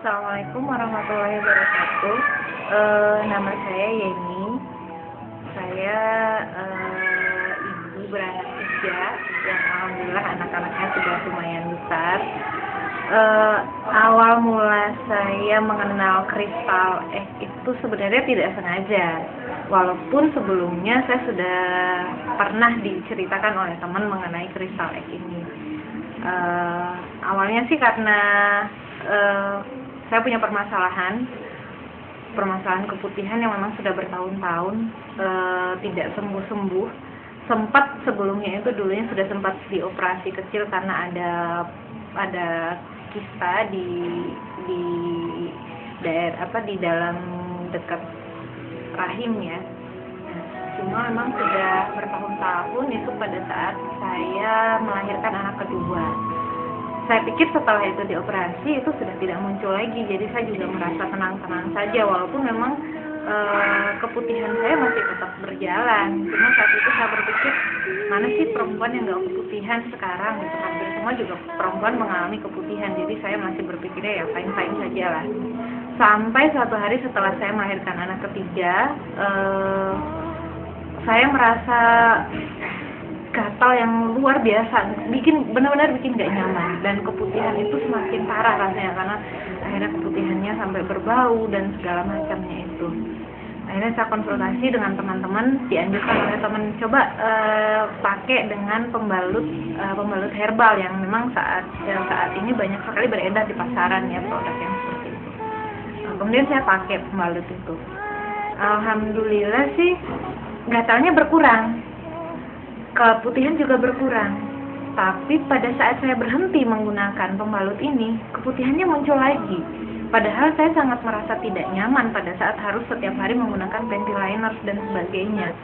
Assalamualaikum warahmatullahi wabarakatuh. Nama saya Yeni. Saya ibu beranak 3 yang alhamdulillah anak-anaknya sudah lumayan besar. Awal mula saya mengenal Crystal Egg itu sebenarnya tidak sengaja. Walaupun sebelumnya saya sudah pernah diceritakan oleh teman mengenai Crystal Egg ini. Awalnya sih karena saya punya permasalahan keputihan yang memang sudah bertahun-tahun tidak sembuh-sembuh. Sempat sebelumnya itu dulunya sudah sempat dioperasi kecil karena ada kista di di dalam dekat rahim ya. Cuma memang sudah bertahun-tahun itu pada saat saya melahirkan anak kedua. Saya pikir setelah itu dioperasi itu sudah tidak muncul lagi, jadi saya juga merasa tenang-tenang saja walaupun memang keputihan saya masih tetap berjalan. Cuma saat itu saya berpikir, mana sih perempuan yang gak keputihan sekarang gitu. Hampir semua juga perempuan mengalami keputihan, jadi saya masih berpikirnya ya fine-fine saja lah. Sampai suatu hari setelah saya melahirkan anak ketiga, saya merasa gatal yang luar biasa, benar-benar bikin gak nyaman, dan keputihan itu semakin parah rasanya karena akhirnya keputihannya sampai berbau dan segala macamnya itu. Akhirnya saya konsultasi dengan teman-teman, dianjurkan oleh teman coba pakai dengan pembalut herbal yang memang saat ini banyak sekali beredar di pasaran ya, produk yang seperti itu. Kemudian saya pakai pembalut itu. Alhamdulillah sih gatalnya berkurang. Keputihan juga berkurang, tapi pada saat saya berhenti menggunakan pembalut ini, keputihannya muncul lagi. Padahal saya sangat merasa tidak nyaman pada saat harus setiap hari menggunakan panty liners dan sebagainya.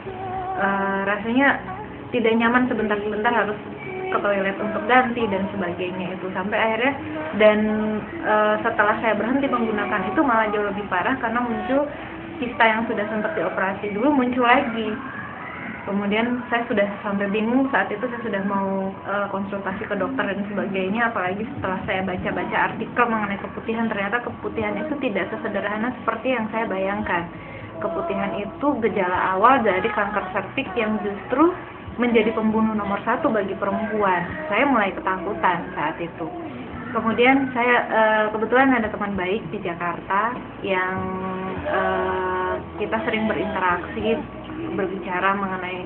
Rasanya tidak nyaman, sebentar-sebentar harus ke toilet untuk ganti dan sebagainya itu. Sampai akhirnya setelah saya berhenti menggunakan itu malah jauh lebih parah karena muncul kista yang sudah sempat dioperasi dulu muncul lagi. Kemudian saya sudah sampai bingung, saat itu saya sudah mau konsultasi ke dokter dan sebagainya, apalagi setelah saya baca-baca artikel mengenai keputihan, ternyata keputihan itu tidak sesederhana seperti yang saya bayangkan. Keputihan itu gejala awal dari kanker serviks yang justru menjadi pembunuh nomor 1 bagi perempuan. Saya mulai ketakutan saat itu. Kemudian saya kebetulan ada teman baik di Jakarta yang kita sering berinteraksi, berbicara mengenai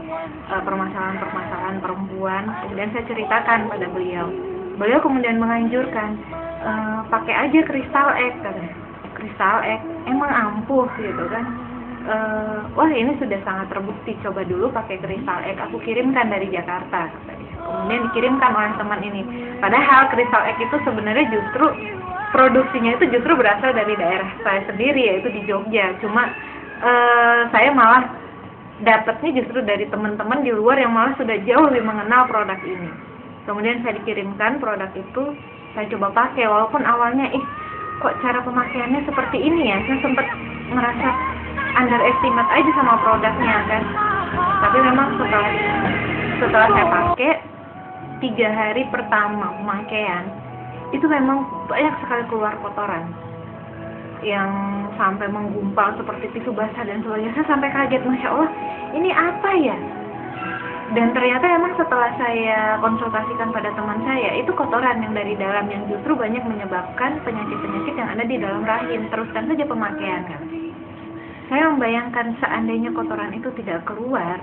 permasalahan-permasalahan perempuan. Kemudian saya ceritakan pada beliau. Beliau kemudian menganjurkan pakai aja Crystal Egg, katanya. Crystal Egg emang ampuh gitu kan. Wah ini sudah sangat terbukti, coba dulu pakai Crystal Egg, aku kirimkan dari Jakarta, katanya. Kemudian dikirimkan oleh teman ini. Padahal Crystal Egg itu sebenarnya justru produksinya itu justru berasal dari daerah saya sendiri, yaitu di Jogja. Cuma saya malah dapatnya justru dari teman-teman di luar yang malah sudah jauh lebih mengenal produk ini. Kemudian saya dikirimkan produk itu, saya coba pakai, walaupun awalnya kok cara pemakaiannya seperti ini ya, saya sempat merasa underestimate aja sama produknya kan. Tapi memang setelah saya pakai 3 hari pertama pemakaian itu memang banyak sekali keluar kotoran yang sampai menggumpal seperti tisu basah dan sebagainya. Saya sampai kaget, Masya Allah, ini apa ya? Dan ternyata emang setelah saya konsultasikan pada teman saya, itu kotoran yang dari dalam yang justru banyak menyebabkan penyakit-penyakit yang ada di dalam rahim. Teruskan saja pemakaian kan. Saya membayangkan seandainya kotoran itu tidak keluar,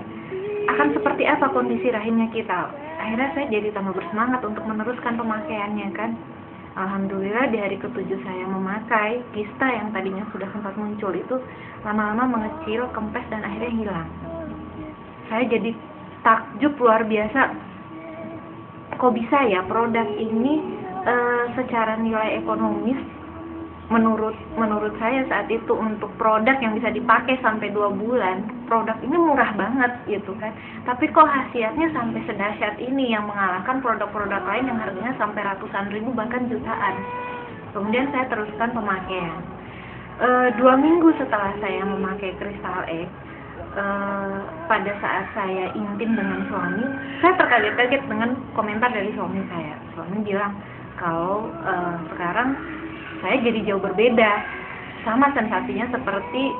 akan seperti apa kondisi rahimnya kita. Akhirnya saya jadi tambah bersemangat untuk meneruskan pemakaiannya kan. Alhamdulillah di hari ke-7 saya memakai, kista yang tadinya sudah sempat muncul itu lama-lama mengecil, kempes, dan akhirnya hilang. Saya jadi takjub luar biasa, kok bisa ya produk ini secara nilai ekonomis menurut saya saat itu untuk produk yang bisa dipakai sampai 2 bulan, produk ini murah banget gitu kan. Tapi kok khasiatnya sampai sedahsyat ini yang mengalahkan produk-produk lain yang harganya sampai ratusan ribu bahkan jutaan. Kemudian saya teruskan pemakaian. 2 minggu setelah saya memakai Crystal Egg, pada saat saya intim dengan suami, saya terkaget-kaget dengan komentar dari suami saya. Suami bilang kalau sekarang saya jadi jauh berbeda. Sama sensasinya seperti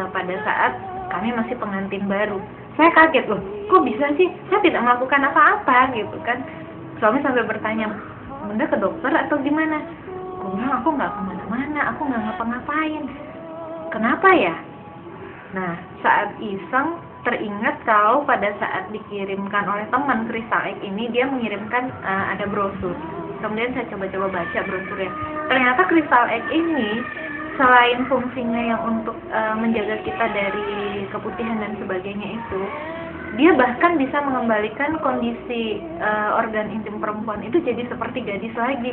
pada saat kami masih pengantin baru. Saya kaget loh, kok bisa sih? Saya tidak melakukan apa-apa gitu kan. Suami sampai bertanya, Bunda ke dokter atau gimana? Aku bilang, aku nggak kemana-mana, aku nggak ngapa-ngapain. Kenapa ya? Nah, saat iseng teringat kalau pada saat dikirimkan oleh teman Crystal Egg ini, dia mengirimkan ada brosur. Kemudian saya coba-coba baca brosurnya. Ternyata Crystal Egg ini selain fungsinya yang untuk menjaga kita dari keputihan dan sebagainya itu, dia bahkan bisa mengembalikan kondisi organ intim perempuan itu jadi seperti gadis lagi.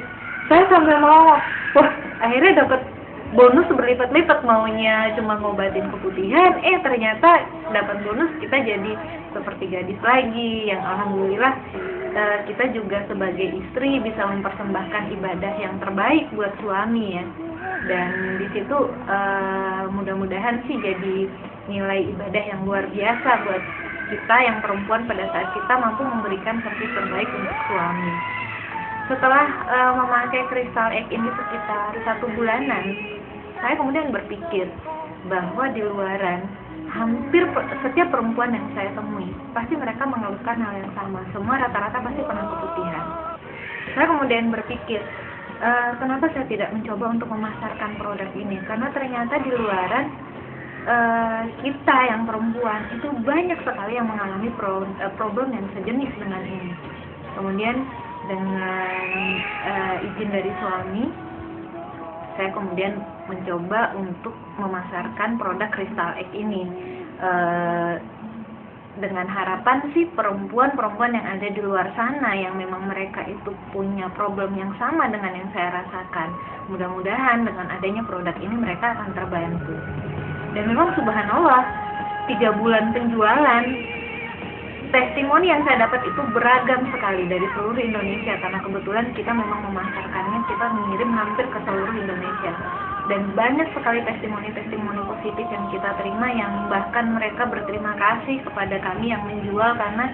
Saya sampai mau, wah akhirnya dapat bonus berlipat-lipat, maunya cuma ngobatin keputihan, ternyata dapat bonus kita jadi seperti gadis lagi, yang alhamdulillah kita juga sebagai istri bisa mempersembahkan ibadah yang terbaik buat suami ya. Dan di situ mudah-mudahan sih jadi nilai ibadah yang luar biasa buat kita yang perempuan pada saat kita mampu memberikan servis terbaik untuk suami. Setelah memakai Crystal Egg ini sekitar 1 bulanan, saya kemudian berpikir bahwa di luaran hampir setiap perempuan yang saya temui pasti mereka mengeluhkan hal yang sama. Semua rata-rata pasti pernah keputihan. Saya kemudian berpikir, kenapa saya tidak mencoba untuk memasarkan produk ini? Karena ternyata di luaran kita yang perempuan itu banyak sekali yang mengalami problem yang sejenis dengan ini. Kemudian dengan izin dari suami, saya kemudian mencoba untuk memasarkan produk Crystal Egg ini dengan harapan sih perempuan-perempuan yang ada di luar sana yang memang mereka itu punya problem yang sama dengan yang saya rasakan, mudah-mudahan dengan adanya produk ini mereka akan terbantu. Dan memang subhanallah 3 bulan penjualan, testimoni yang saya dapat itu beragam sekali dari seluruh Indonesia, karena kebetulan kita memang memasarkannya, kita mengirim hampir ke seluruh Indonesia. Dan banyak sekali testimoni-testimoni positif yang kita terima, yang bahkan mereka berterima kasih kepada kami yang menjual karena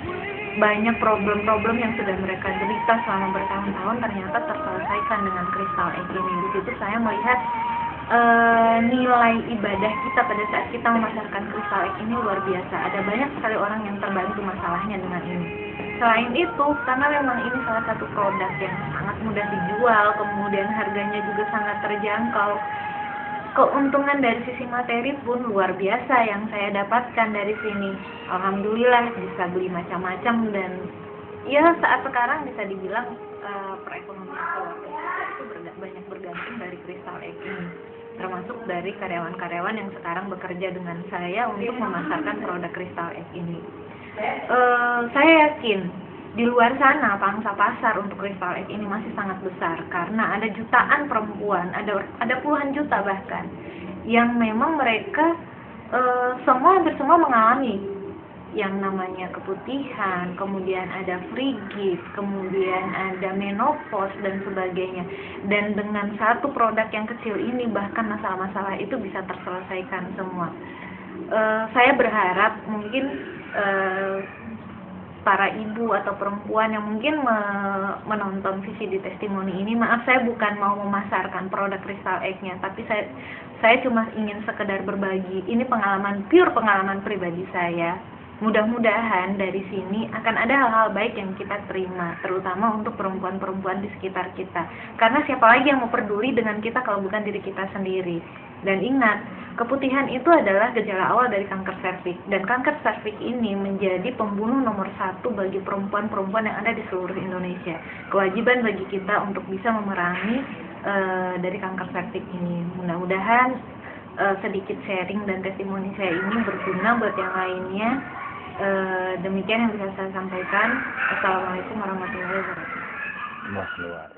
banyak problem-problem yang sudah mereka derita selama bertahun-tahun ternyata terselesaikan dengan Crystal Egg ini. Di situ saya melihat nilai ibadah kita pada saat kita memasarkan Crystal Egg ini luar biasa. Ada banyak sekali orang yang terbantu masalahnya dengan ini. Selain itu, karena memang ini salah satu produk yang sangat mudah dijual, kemudian harganya juga sangat terjangkau, keuntungan dari sisi materi pun luar biasa yang saya dapatkan dari sini. Alhamdulillah bisa beli macam-macam, dan ya saat sekarang bisa dibilang perekonomian keluarga itu banyak bergantung dari Crystal Egg ini, termasuk dari karyawan-karyawan yang sekarang bekerja dengan saya untuk memasarkan produk Crystal Egg ini. Saya yakin di luar sana pangsa pasar untuk Crystal Egg ini masih sangat besar, karena ada jutaan perempuan, ada puluhan juta bahkan, yang memang mereka hampir semua mengalami yang namanya keputihan, kemudian ada frigid, kemudian ada menopause dan sebagainya. Dan dengan satu produk yang kecil ini bahkan masalah-masalah itu bisa terselesaikan semua. Saya berharap mungkin para ibu atau perempuan yang mungkin menonton VCD testimoni ini, maaf saya bukan mau memasarkan produk Crystal Egg-nya, tapi saya cuma ingin sekedar berbagi. Ini pure pengalaman pribadi saya. Mudah-mudahan dari sini akan ada hal-hal baik yang kita terima, terutama untuk perempuan-perempuan di sekitar kita. Karena siapa lagi yang mau peduli dengan kita kalau bukan diri kita sendiri. Dan ingat, keputihan itu adalah gejala awal dari kanker serviks, dan kanker serviks ini menjadi pembunuh nomor 1 bagi perempuan-perempuan yang ada di seluruh Indonesia. Kewajiban bagi kita untuk bisa memerangi dari kanker serviks ini. Mudah-mudahan sedikit sharing dan testimoni saya ini berguna buat yang lainnya. Demikian yang bisa saya sampaikan. Assalamualaikum warahmatullahi wabarakatuh.